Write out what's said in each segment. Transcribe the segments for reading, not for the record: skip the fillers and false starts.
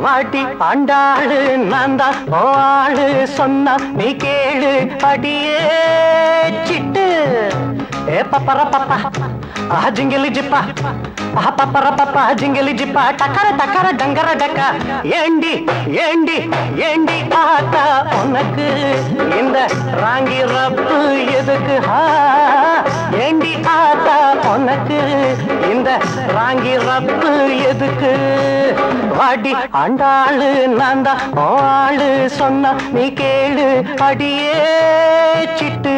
வாட்டி ஆண்டாளு நான் தான் ஆளு சொன்னா நீ கேளு அடியே சிட்டு ஏ பப்பர பப்பா ஜிங்கிலி ஜிப்பா பப்பர பப்பா ஜிங்கிலி ஜிப்பா டக்கர டக்கர டங்கர டக்கா ஏண்டி ஏண்டி ஏண்டி ஆத்தா உனக்கு இந்த ராங்கி ரப்பு எதுக்கு ஏண்டி ஆத்தா உனக்கு இந்த ராங்கி ரப்பு எதுக்கு வாடி ஆண்டாளு நான் தான் ஆளு சொன்னா நீ கேளு அடியே சிட்டு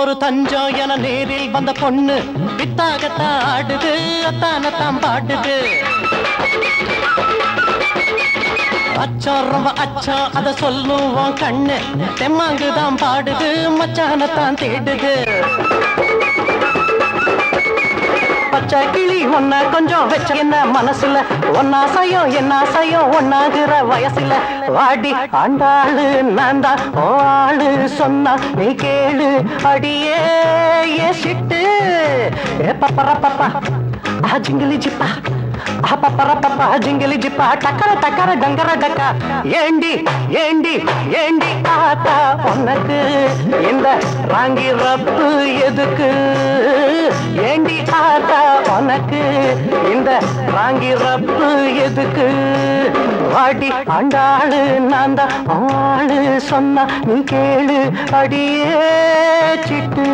ஒரு தஞ்சம் என நேரில் வந்த பொண்ணு வித்தாகத்தான் ஆடுது அத்தானத்தான் பாடுது அச்சம் ரொம்ப அச்சம் அத சொல்லுவோம் கண்ணு தெம்மாங்குதான் பாடுது மச்சானத்தான் தேடுது பச்சை கிளி ஒன்ன கொஞ்சம் வச்ச என்ன மனசுல ஒன்னாசையும் என்னாசையும் ஒன்னாகிற வயசுல வாடி ஆண்டாளு நான் தான் ஆளு சொன்னா நீ கேளு அடியே ஏ சிட்டு ஏ பப்பர பப்பா ஜிங்கிலி ஜிப்பா பப்பர பப்பா ஜிங்கிலி ஜிப்பா டக்கர டக்கர டங்கர டக்கா ஏண்டி ஏண்டி ஏண்டி ஆத்தா உனக்கு இந்த ராங்கி ரப்பு எதுக்கு ஏண்டி ஆத்தா உனக்கு இந்த ராங்கி ரப்பு எதுக்கு வாடி ஆண்டாளு நான் தான் ஆளு சொன்னா நீ கேளு அடியே சிட்டு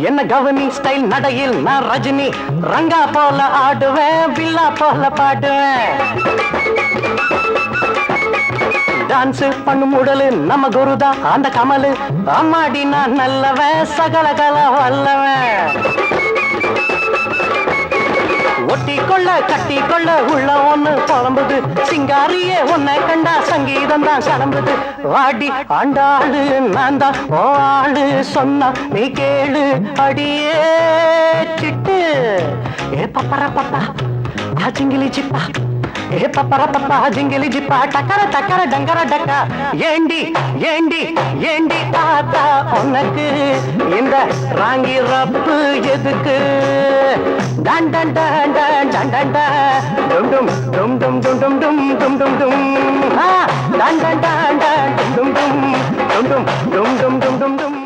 என்ன கவனி ஸ்டைல் நடையில் நான் ரஜினி ரங்கா போல ஆடுவேன் பில்லா போல பாடுவேன் டான்ஸ் பண்ணும் உடலு நம்ம குருதா அந்த கமலு அம்மாடி நான் நல்லவன் சகலகல வல்லவன் ஒட்டி கொள்ள கட்டி கொள்ள உள்ள ஒண்ணு புலம்புது சிங்காரியே உன்னை கண்டா சங்கீதம் தான் கிளம்புது வாடி ஆண்டாளு நான் தான் ஆளு சொன்னா நீ கேளு அடியே சிட்டு ஏ பப்பர பப்பா ஜிங்கிலி ஜிப்பா ஏ பப்பர பப்பா ஜிங்கிலி ஜிப்பா டக்கர டக்கர டங்கர டக்கா ஏண்டி ஏண்டி ஏண்டி ஆத்தா உனக்கு இந்த ராங்கி ரப்பு எதுக்கு done done done done done done டும் டும் டும் டும் டும் டும் டும் டும் டும் டன் டன் டன் டன் டும் டும் டும் டும் டும் டும் டும் டும்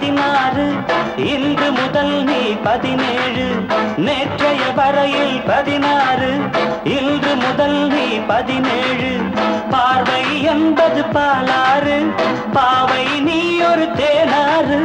16 இன்று முதல் நீ 17 நேற்றைய வரையில் 16 இன்று முதல் நீ 17 பார்வை என்பது பாலாறு பாவை நீ ஒரு தேனாறு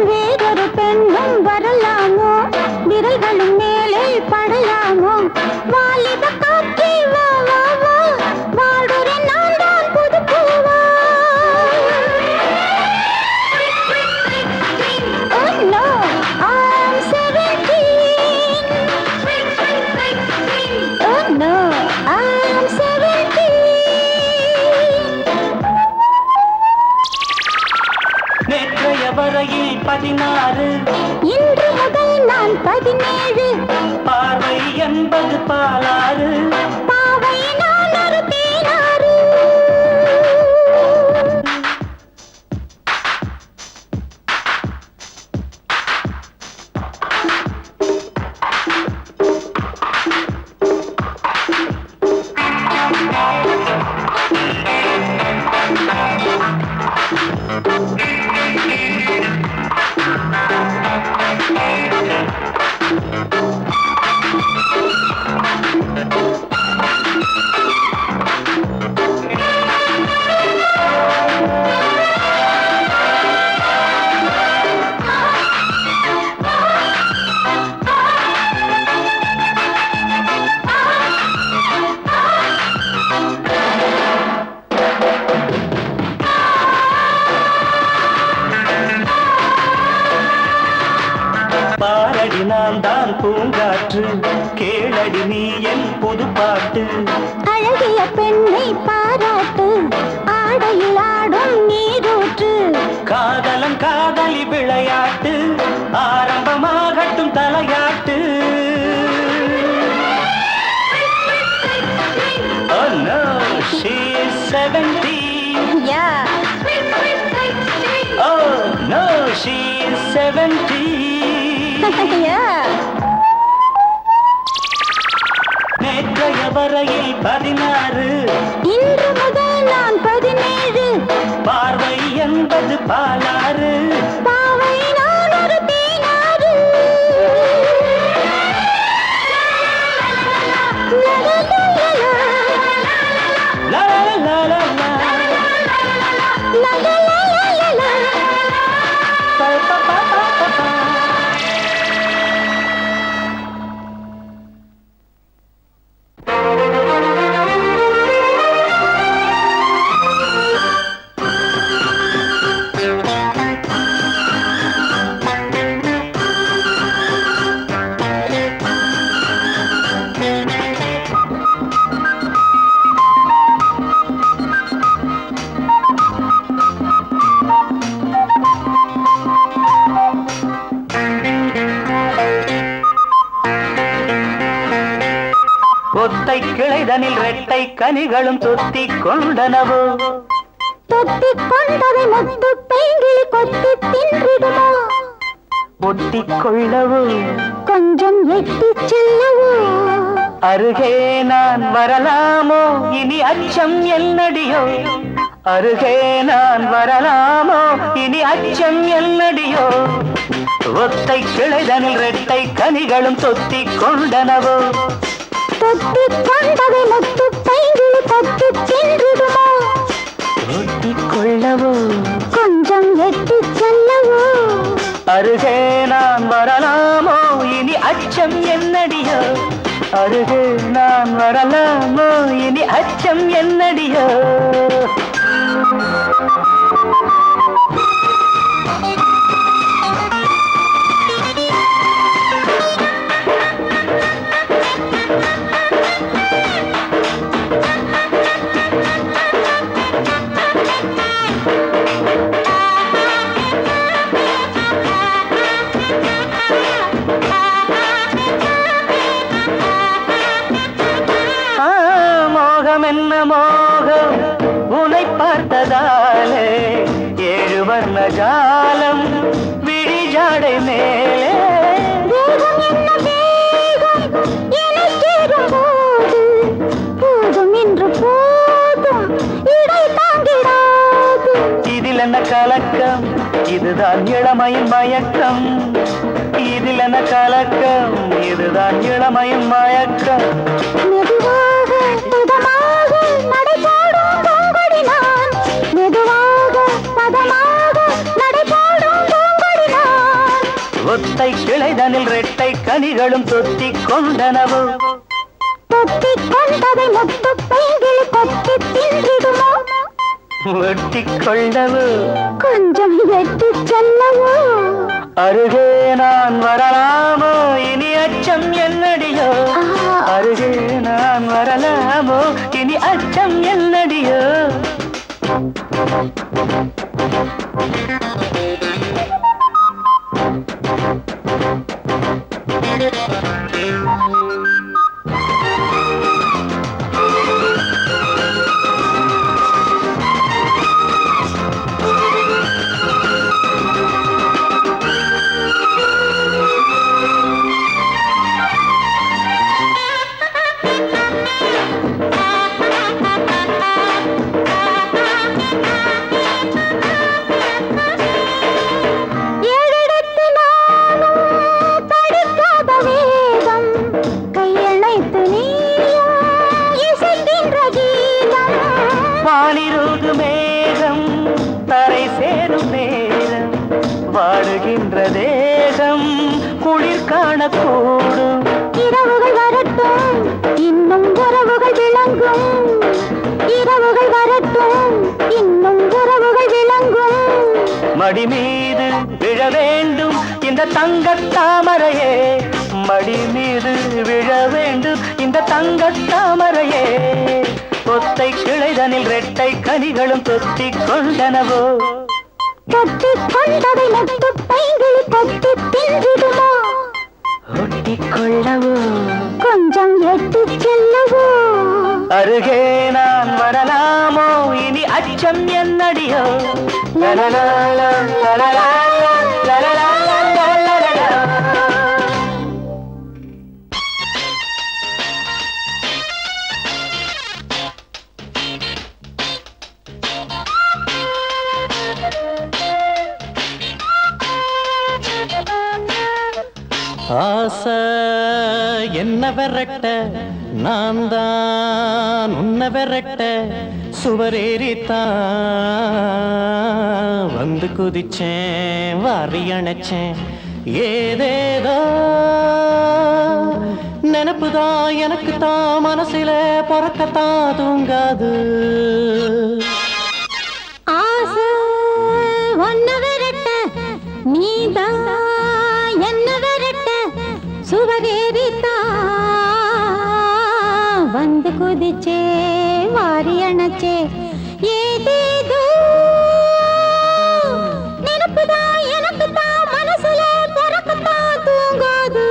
வேறொரு பெண்ணும் வரலாமோ விரல்களும் மேலே படலாமோ வாலிப காற்றே வா வா வா வாடுற நான் தான் புது பூவா Oh no, I'm 17 Oh no, I'm 17 நேற்றைய வரையில் 16 இன்று முதல் நான் 17 பார்வை என்பது பாலாறு பாவை நான் ஒரு தேனாறு பாரடி நான் தான் பூங்காற்று கேளடி நீ என் புது பாட்டு அழகிய பெண்ணை பாராட்டு ஆடையில் ஆடும் நீரூற்று காதலன் காதலி விளையாட்டு ஆரம்பமாகட்டும் தலையாட்டு Oh no, she is 17 Yeah Oh no, she is 17 Yeah நேற்றைய வரையில் 16 இன்று முதல் நான் 17 பார்வை என்பது பாலாறு பாவை நான் ஒரு தேனாறு லா லா லா லா பா பா பா பா பா ஒத்தை கிளைதனில் ரெட்டை கனிகளும் தொத்திக் கொண்டனவோ தொத்திக் கொண்டதை முத்து பைங்கிளி கொத்தி தின்றிடுமோ ஒட்டிக் கொள்ளவோ கொஞ்சம் எட்டிச் செல்லவோ அருகே நான் வரலாமோ இனி அச்சம் என்னடியோ அருகே நான் வரலாமோ இனி அச்சம் என்னடியோ ஒத்தை கிளைதனில் ரெட்டை கனிகளும் தொத்திக் கொண்டனவோ தொத்திக் கொண்டதை முத்து பைங்கிளி கொத்தி தின்றிடுமோ ஒட்டி கொள்ளவோ கொஞ்சம் எட்டி செல்லவோ அருகே நான் வரலாமோ இனி அச்சம் என்னடியோ அருகே நான் வரலாமோ இனி அச்சம் என்னடியோ என்ன மோகம் உனை பார்த்ததாலே ஏழு வர்ண ஜாலம் விழிஜாடை மேலே வேகம் என்ன வேகம் எனச் சேரும்போது போதும் என்று போதும் இடை தாங்கிடாது இதில் என்ன கலக்கம் இதுதான் இளமையின் மயக்கம் இதில் என்ன கலக்கம் இதுதான் இளமையின் மயக்கம் மெதுவாக பதமாக நடைபோடும் பூங்கொடி நான் மெதுவாக பதமாக நடைபோடும் பூங்கொடி நான் ஒத்தை கிளைதனில் ரெட்டை கனிகளும் தொத்திக் கொண்டனவோ தொத்திக் கொண்டதை முத்து பைங்கில் கொத்தி தின்றிடுமோ ஒட்டிக் கொள்ளவோ கொஞ்சம் எட்டி செல்லவோ அருகே நான் வரலாமோ இனி அச்சம் என்னடியோ அருகே நான் வரலாமோ இனி அச்சம் என்னடியோ வானிருது மேகம் தரை சேரும் நேரம் வாடுகின்ற தேகம் குளிர் காணக்கூடும் இரவுகள் வரட்டும் இன்னும் உறவுகள் விளங்கும் இரவுகள் வரட்டும் இன்னும் உறவுகள் விளங்கும் மடி மீது விழ வேண்டும் இந்த தங்கத் தாமரையே மடி மீது விழ வேண்டும் இந்த தங்கத் தாமரையே ஒத்தை கிளைதனில் ரெட்டை கனிகளும் தொத்திக் கொண்டனவோ தொத்திக் கொண்டதை முத்து பைங்கில் கொத்தி தின்றிடுமோ ஒட்டிக் கொள்ளவோ கொஞ்சம் எட்டி செல்லவோ அருகே நான் வரலாமோ இனி அச்சம் என்னடியோ லலலாலா, லலலாலா, லலலாலா, லலலாலா. ஆசை என்ன விரட்ட நான் தான் உன்னை விரட்ட சுவரேறித்தான் வந்து குதிச்சேன் வாரி அணைச்சேன் ஏதேதோ நினப்புதான் எனக்கு தான் மனசில பொறக்கத்தான் தூங்காது ஆசை ஒன்ன விரட்ட நீதான் என்ன விரட்ட சுவரேறித்தா வந்து குதிச்சே வாரி அணைச்சே ஏதேதோ நினப்புதான் எனக்கு தான் மனசுல பொறக்கத்தான் தூங்காது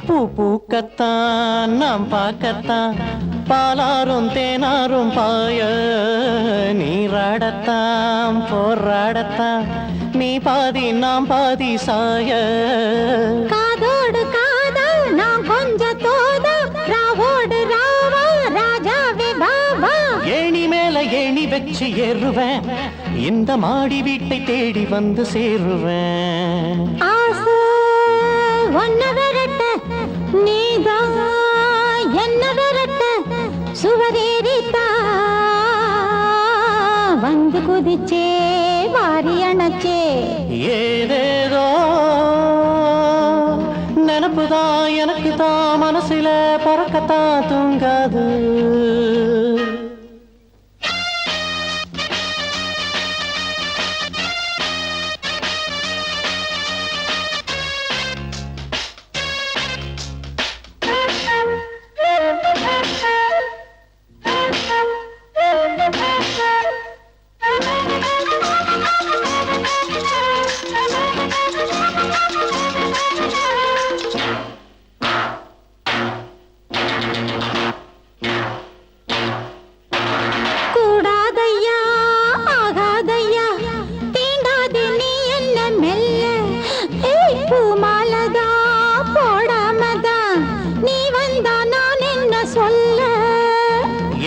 பூ பூக்கத்தான் நாம் பார்க்கத்தான் பாலாரும் தேனாரும் பாய நீராடத்தான் போராடத்தான் நீ பாதி நாம் பாதி சாய காதோடு காதா நான் கொஞ்சம் தோதா ராவோடு ராவா ராஜாவே பாபா ஏணி மேல ஏணி வச்சு ஏறுவேன் இந்த மாடி வீட்டை தேடி வந்து சேருவேன் ஆசை ஒன்ன விரட்ட நீதான் என்ன விரட்ட சுவரேறித்தா வந்து குதிச்சே வாரி அணைச்சே ஏதேதோ நினப்புதான் எனக்கு தான் மனசுல பறக்கத்தான் தூங்காது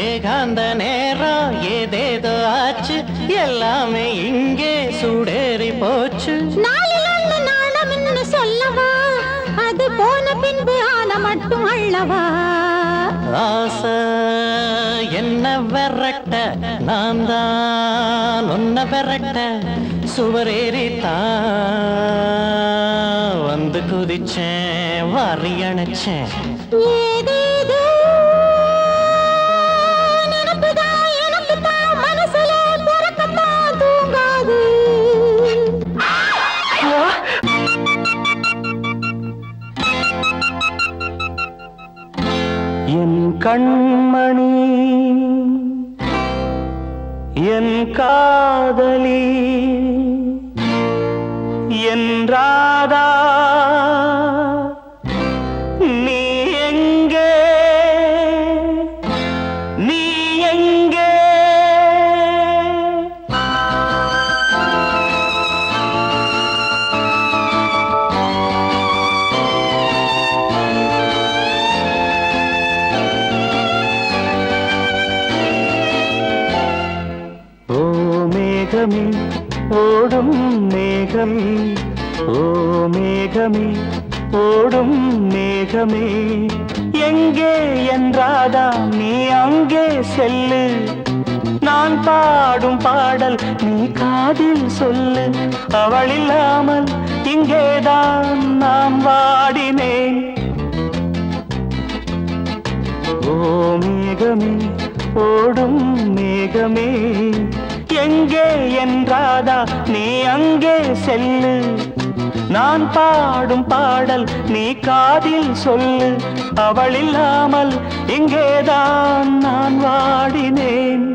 ஏகாந்த நேரம் ஏதேதோ ஆச்சு எல்லாமே இங்கே சூடேறி போச்சு நாளில் நாணம் சொல்லவா அது போன பின்பு ஆன மட்டும் அள்ளவா ஆசை என்ன விரட்ட நான் தான் உன்ன விரட்ட சுவரேறித்தான் வந்து குதிச்சேன் வாரி அணைச்சேன் ஏதேதோ நினப்புதான் எனக்குத்தான் மனசுல பிறக்கத்தான் தூங்காது என் கண்மணி என் காதலி என் ராதா நீ எங்கே நீ எங்கே ஓ மேகமே ஓடும் மேகமே ஓ மேகமே ஓடும் மேகமே எங்கே என்றாதா நீ அங்கே செல்லு நான் பாடும் பாடல் நீ காதில் சொல்லு அவள் இல்லாமல் இங்கேதான் நான் வாடினேன் ஓ மேகமே ஓடும் மேகமே எங்கே என்றாதா நீ அங்கே செல்லு நான் பாடும் பாடல் நீ காதில் சொல்லு அவள் இல்லாமல் இங்கேதான் நான் வாடினேன்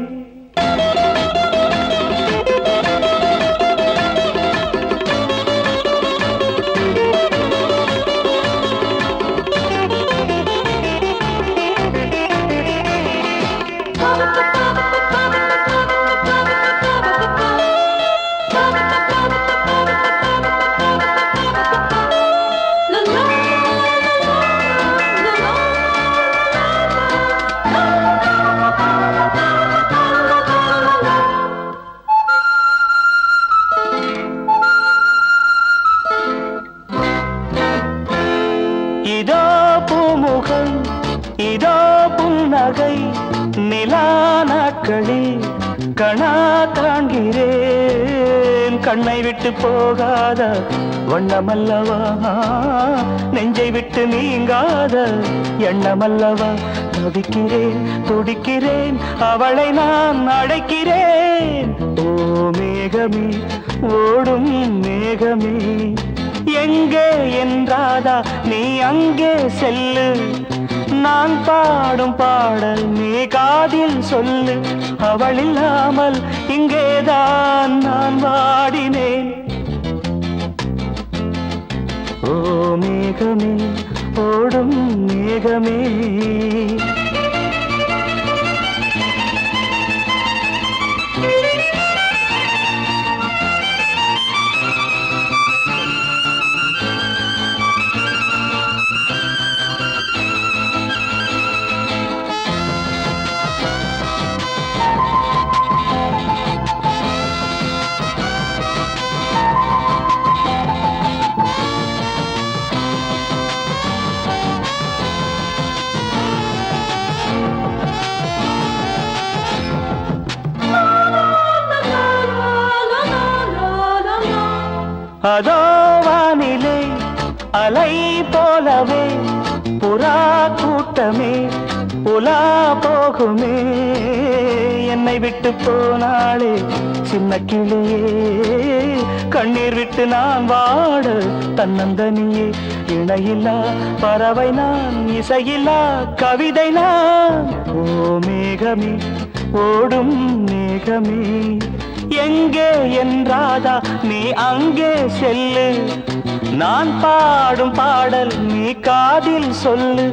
இதோ பூமுகம் இதோ புன்னகை நிலா நாட்களில் கணா காண்கிறேன் கண்ணை விட்டு போகாத வண்ணமல்லவா நெஞ்சை விட்டு நீங்காத எண்ணமல்லவா தவிக்கிறேன் துடிக்கிறேன் அவளை நான் அழைக்கிறேன் ஓ மேகமே ஓடும் மேகமே எங்கே என்றாதா நீ அங்கே செல்லு நான் பாடும் பாடல் நீ காதில் சொல்லு அவள் இல்லாமல் இங்கேதான் நான் வாடினேன் ஓ மேகமே ஓடும் மேகமே போலவே புறா கூட்டமே உலா போகுமே என்னை விட்டு போனாளே சின்ன கிளியே கண்ணீர் விட்டு நான் வாட தன்னந்தனியே இணையில்லா பறவை நான் இசையில்லா கவிதை நான் ஓ மேகமே ஓடும் மேகமே எங்கே என்றாதா நீ அங்கே செல்லு நான் பாடும் பாடல் நீ காதில் சொல்லு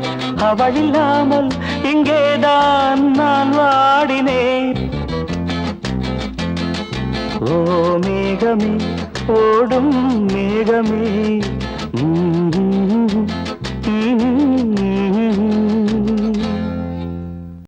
அவள் இல்லாமல் இங்கேதான் நான் வாடினேன் ஓ மேகமே ஓடும் மேகமே